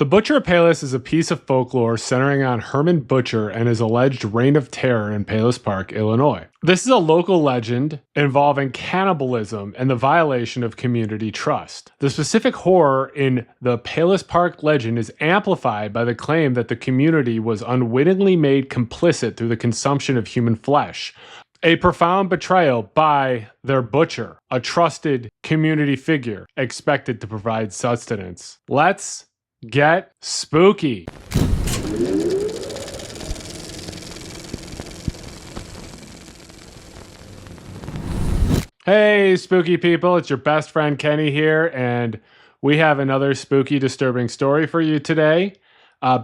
The Butcher of Palos is a piece of folklore centering on Herman Butcher and his alleged reign of terror in Palos Park, Illinois. This is a local legend involving cannibalism and the violation of community trust. The specific horror in the Palos Park legend is amplified by the claim that the community was unwittingly made complicit through the consumption of human flesh. A profound betrayal by their butcher, a trusted community figure expected to provide sustenance. Let's get spooky. Hey, spooky people, it's your best friend Kenny here, and we have another spooky, disturbing story for you today.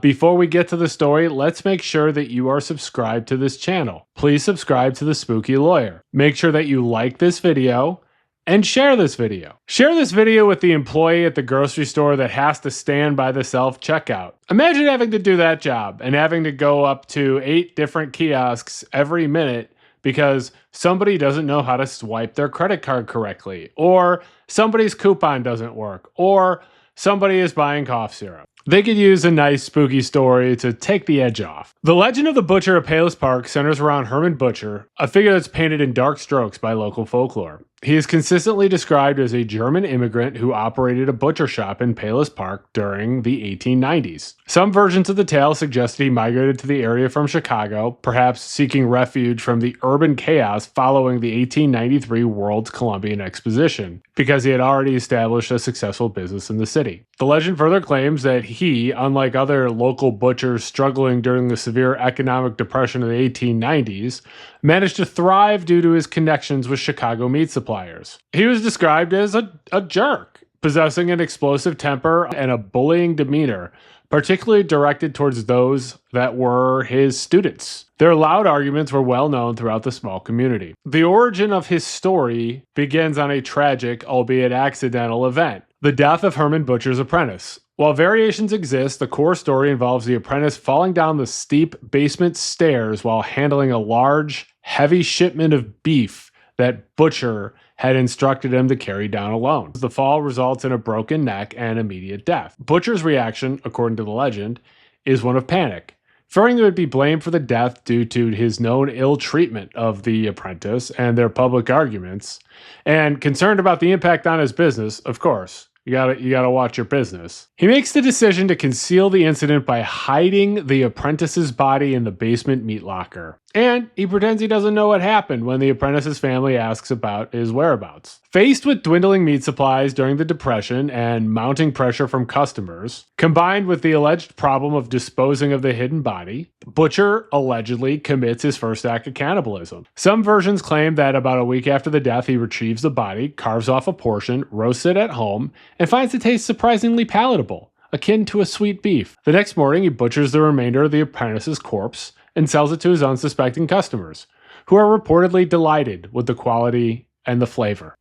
Before we get to the story, let's make sure that you are subscribed to this channel. Please subscribe to The Spooky Lawyer. Make sure that you like this video and share this video. Share this video with the employee at the grocery store that has to stand by the self-checkout. Imagine having to do that job and having to go up to 8 different kiosks every minute because somebody doesn't know how to swipe their credit card correctly, or somebody's coupon doesn't work, or somebody is buying cough syrup. They could use a nice spooky story to take the edge off. The legend of the Butcher of Palos Park centers around Herman Butcher, a figure that's painted in dark strokes by local folklore. He is consistently described as a German immigrant who operated a butcher shop in Palos Park during the 1890s. Some versions of the tale suggest he migrated to the area from Chicago, perhaps seeking refuge from the urban chaos following the 1893 World's Columbian Exposition, because he had already established a successful business in the city. The legend further claims that he, unlike other local butchers struggling during the severe economic depression of the 1890s, managed to thrive due to his connections with Chicago meat suppliers. He was described as a jerk, possessing an explosive temper and a bullying demeanor, particularly directed towards those that were his students. Their loud arguments were well known throughout the small community. The origin of his story begins on a tragic, albeit accidental, event: the death of Herman Butcher's apprentice. While variations exist, the core story involves the apprentice falling down the steep basement stairs while handling a large, heavy shipment of beef that Butcher had instructed him to carry down alone. The fall results in a broken neck and immediate death. Butcher's reaction, according to the legend, is one of panic, fearing he would be blamed for the death due to his known ill treatment of the apprentice and their public arguments, and concerned about the impact on his business, of course. You gotta watch your business. He makes the decision to conceal the incident by hiding the apprentice's body in the basement meat locker. And he pretends he doesn't know what happened when the apprentice's family asks about his whereabouts. Faced with dwindling meat supplies during the Depression and mounting pressure from customers, combined with the alleged problem of disposing of the hidden body, Butcher allegedly commits his first act of cannibalism. Some versions claim that about a week after the death, he retrieves the body, carves off a portion, roasts it at home, and finds the taste surprisingly palatable, akin to a sweet beef. The next morning, he butchers the remainder of the apprentice's corpse and sells it to his unsuspecting customers, who are reportedly delighted with the quality and the flavor.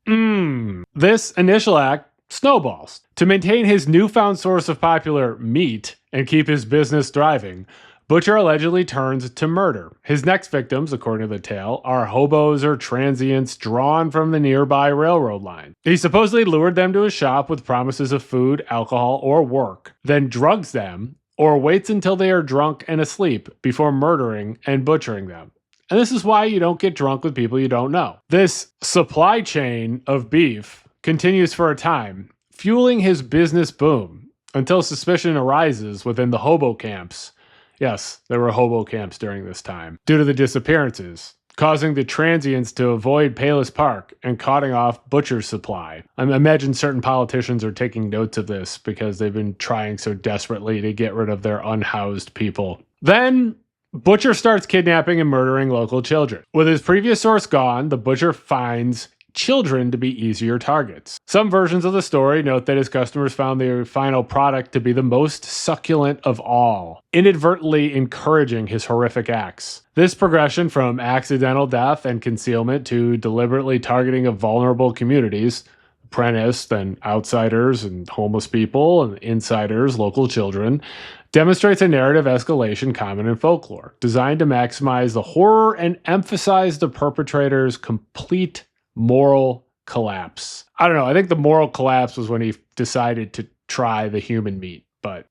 This initial act snowballs. To maintain his newfound source of popular meat and keep his business thriving, Butcher allegedly turns to murder. His next victims, according to the tale, are hobos or transients drawn from the nearby railroad line. He supposedly lured them to his shop with promises of food, alcohol, or work, then drugs them, or waits until they are drunk and asleep before murdering and butchering them. And this is why you don't get drunk with people you don't know. This supply chain of beef continues for a time, fueling his business boom, until suspicion arises within the hobo camps. Yes, there were hobo camps during this time, due to the disappearances, causing the transients to avoid Palos Park and cutting off Butcher's supply. I imagine certain politicians are taking notes of this because they've been trying so desperately to get rid of their unhoused people. Then Butcher starts kidnapping and murdering local children. With his previous source gone, the Butcher finds children to be easier targets. Some versions of the story note that his customers found the final product to be the most succulent of all, inadvertently encouraging his horrific acts. This progression from accidental death and concealment to deliberately targeting of vulnerable communities, apprentice, then outsiders and homeless people, and insiders, local children, demonstrates a narrative escalation common in folklore, designed to maximize the horror and emphasize the perpetrator's complete moral collapse. I don't know. I think the moral collapse was when he decided to try the human meat. but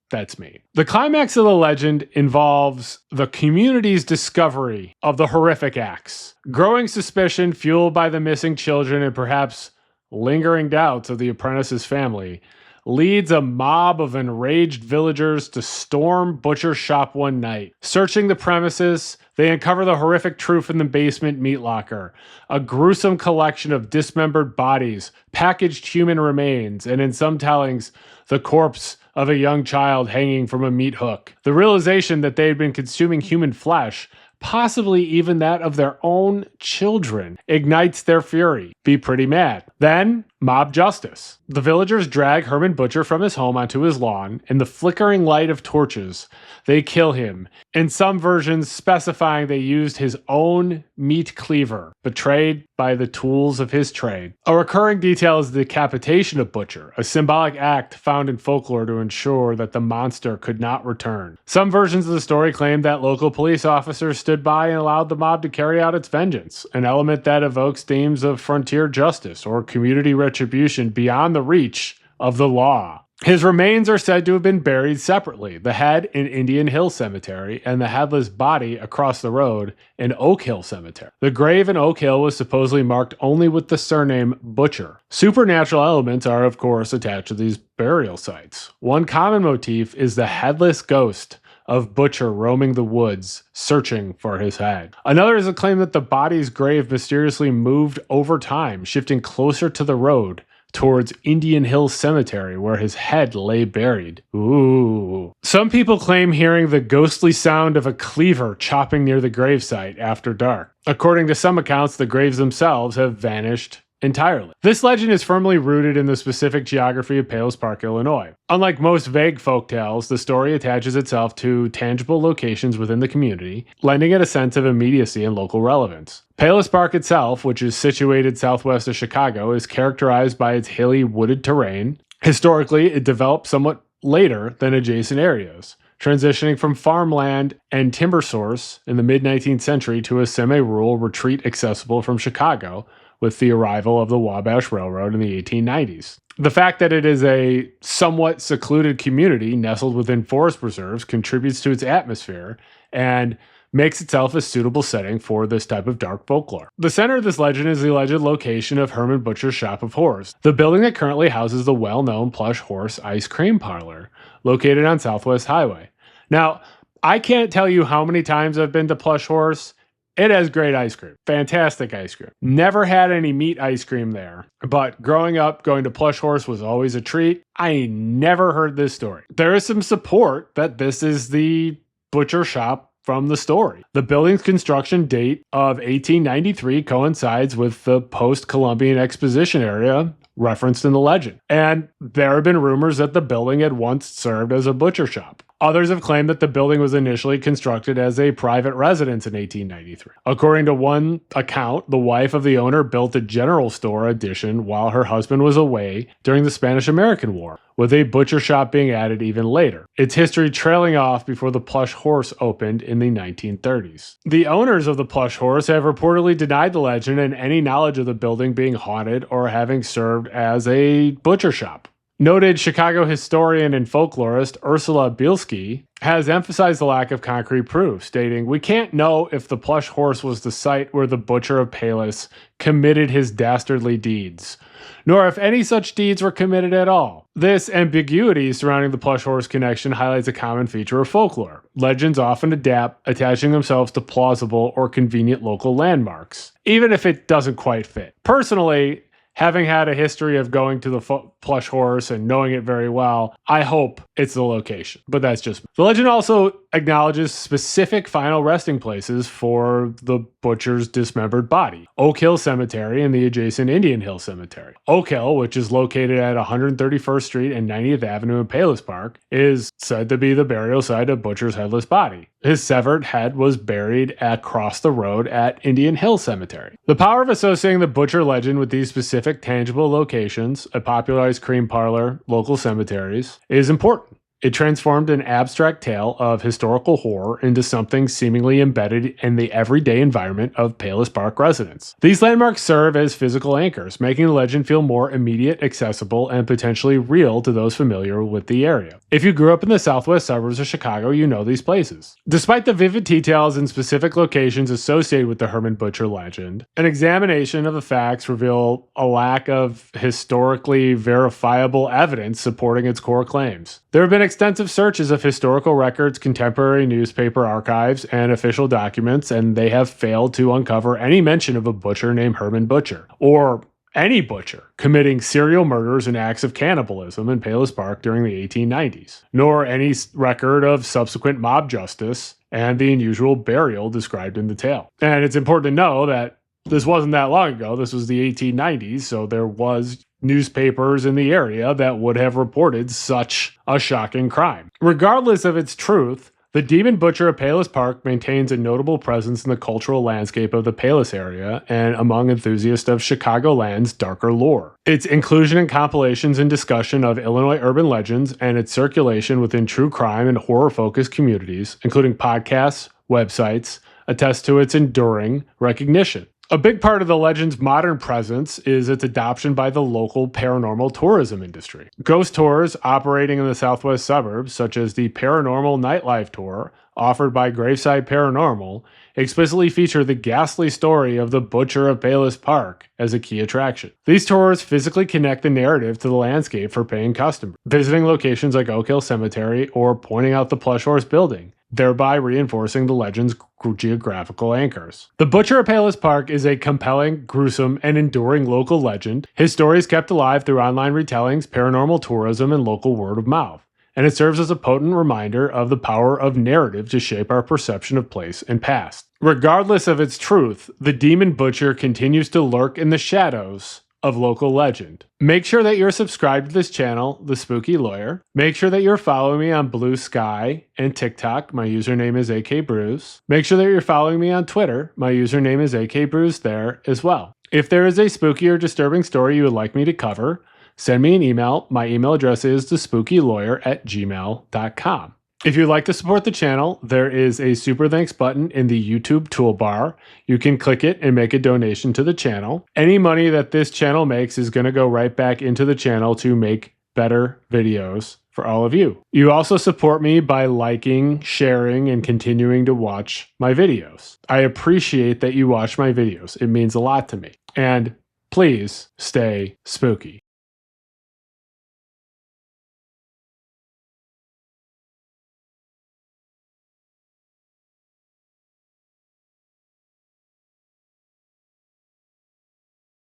that's me. The climax of the legend involves the community's discovery of the horrific acts. Growing suspicion fueled by the missing children and perhaps lingering doubts of the apprentice's family leads a mob of enraged villagers to storm Butcher's shop one night. Searching the premises, they uncover the horrific truth in the basement meat locker, a gruesome collection of dismembered bodies, packaged human remains, and in some tellings, the corpse of a young child hanging from a meat hook. The realization that they had been consuming human flesh, possibly even that of their own children, ignites their fury. Be pretty mad. Then, mob justice. The villagers drag Herman Butcher from his home onto his lawn. In the flickering light of torches, they kill him, in some versions specifying they used his own meat cleaver, betrayed by the tools of his trade. A recurring detail is the decapitation of Butcher, a symbolic act found in folklore to ensure that the monster could not return. Some versions of the story claim that local police officers stood by and allowed the mob to carry out its vengeance, an element that evokes themes of frontier justice or community retribution beyond the reach of the law. His remains are said to have been buried separately, the head in Indian Hill Cemetery and the headless body across the road in Oak Hill Cemetery. The grave in Oak Hill was supposedly marked only with the surname Butcher. Supernatural elements are, of course, attached to these burial sites. One common motif is the headless ghost of Butcher roaming the woods, searching for his head. Another is a claim that the body's grave mysteriously moved over time, shifting closer to the road towards Indian Hill Cemetery, where his head lay buried. Ooh. Some people claim hearing the ghostly sound of a cleaver chopping near the gravesite after dark. According to some accounts, the graves themselves have vanished entirely. This legend is firmly rooted in the specific geography of Palos Park, Illinois. Unlike most vague folktales, the story attaches itself to tangible locations within the community, lending it a sense of immediacy and local relevance. Palos Park itself, which is situated southwest of Chicago, is characterized by its hilly, wooded terrain. Historically, it developed somewhat later than adjacent areas, transitioning from farmland and timber source in the mid-19th century to a semi-rural retreat accessible from Chicago with the arrival of the Wabash Railroad in the 1890s. The fact that it is a somewhat secluded community nestled within forest preserves contributes to its atmosphere and makes itself a suitable setting for this type of dark folklore. The center of this legend is the alleged location of Herman Butcher's Shop of Horrors, the building that currently houses the well-known Plush Horse ice cream parlor, located on Southwest Highway. Now, I can't tell you how many times I've been to Plush Horse. It has great ice cream. Fantastic ice cream. Never had any meat ice cream there, but growing up, going to Plush Horse was always a treat. I never heard this story. There is some support that this is the butcher shop from the story. The building's construction date of 1893 coincides with the post-Columbian Exposition area referenced in the legend, and there have been rumors that the building had once served as a butcher shop. Others have claimed that the building was initially constructed as a private residence in 1893. According to one account, the wife of the owner built a general store addition while her husband was away during the Spanish-American War, with a butcher shop being added even later, its history trailing off before the Plush Horse opened in the 1930s. The owners of the Plush Horse have reportedly denied the legend and any knowledge of the building being haunted or having served as a butcher shop. Noted Chicago historian and folklorist Ursula Bielski has emphasized the lack of concrete proof, stating, "We can't know if the Plush Horse was the site where the Butcher of Palos committed his dastardly deeds, nor if any such deeds were committed at all." This ambiguity surrounding the Plush Horse connection highlights a common feature of folklore. Legends often adapt, attaching themselves to plausible or convenient local landmarks, even if it doesn't quite fit. Personally, having had a history of going to the Plush Horse and knowing it very well, I hope it's the location, but that's just me. The legend also acknowledges specific final resting places for the butcher's dismembered body: Oak Hill Cemetery and the adjacent Indian Hill Cemetery. Oak Hill, which is located at 131st Street and 90th Avenue in Palos Park, is said to be the burial site of Butcher's headless body. His severed head was buried across the road at Indian Hill Cemetery. The power of associating the Butcher legend with these specific tangible locations, a popularized cream parlor, local cemeteries, is important. It transformed an abstract tale of historical horror into something seemingly embedded in the everyday environment of Palos Park residents. These landmarks serve as physical anchors, making the legend feel more immediate, accessible, and potentially real to those familiar with the area. If you grew up in the southwest suburbs of Chicago, you know these places. Despite the vivid details and specific locations associated with the Herman Butcher legend, an examination of the facts reveal a lack of historically verifiable evidence supporting its core claims. There have been extensive searches of historical records, contemporary newspaper archives, and official documents, and they have failed to uncover any mention of a butcher named Herman Butcher, or any butcher committing serial murders and acts of cannibalism in Palos Park during the 1890s, nor any record of subsequent mob justice and the unusual burial described in the tale. And it's important to know that this wasn't that long ago. This was the 1890s, so there was newspapers in the area that would have reported such a shocking crime. Regardless of its truth, the Demon Butcher of Palos Park maintains a notable presence in the cultural landscape of the Palos area and among enthusiasts of Chicagoland's darker lore. Its inclusion in compilations and discussion of Illinois urban legends and its circulation within true crime and horror-focused communities, including podcasts, websites, attest to its enduring recognition. A big part of the legend's modern presence is its adoption by the local paranormal tourism industry. Ghost tours operating in the southwest suburbs, such as the Paranormal Nightlife Tour, offered by Graveside Paranormal, explicitly feature the ghastly story of the Butcher of Palos Park as a key attraction. These tours physically connect the narrative to the landscape for paying customers, visiting locations like Oak Hill Cemetery or pointing out the Plush Horse building, thereby reinforcing the legend's geographical anchors. The Butcher of Palos Park is a compelling, gruesome, and enduring local legend. His story is kept alive through online retellings, paranormal tourism, and local word of mouth, and it serves as a potent reminder of the power of narrative to shape our perception of place and past. Regardless of its truth, the Demon Butcher continues to lurk in the shadows of local legend. Make sure that you're subscribed to this channel, The Spooky Lawyer. Make sure that you're following me on Blue Sky and TikTok. My username is akbruce. Make sure that you're following me on Twitter. My username is akbruce there as well. If there is a spooky or disturbing story you would like me to cover, send me an email. My email address is thespookyLawyer@gmail.com. If you'd like to support the channel, there is a super thanks button in the YouTube toolbar. You can click it and make a donation to the channel. Any money that this channel makes is going to go right back into the channel to make better videos for all of you. You also support me by liking, sharing, and continuing to watch my videos. I appreciate that you watch my videos. It means a lot to me. And please stay spooky.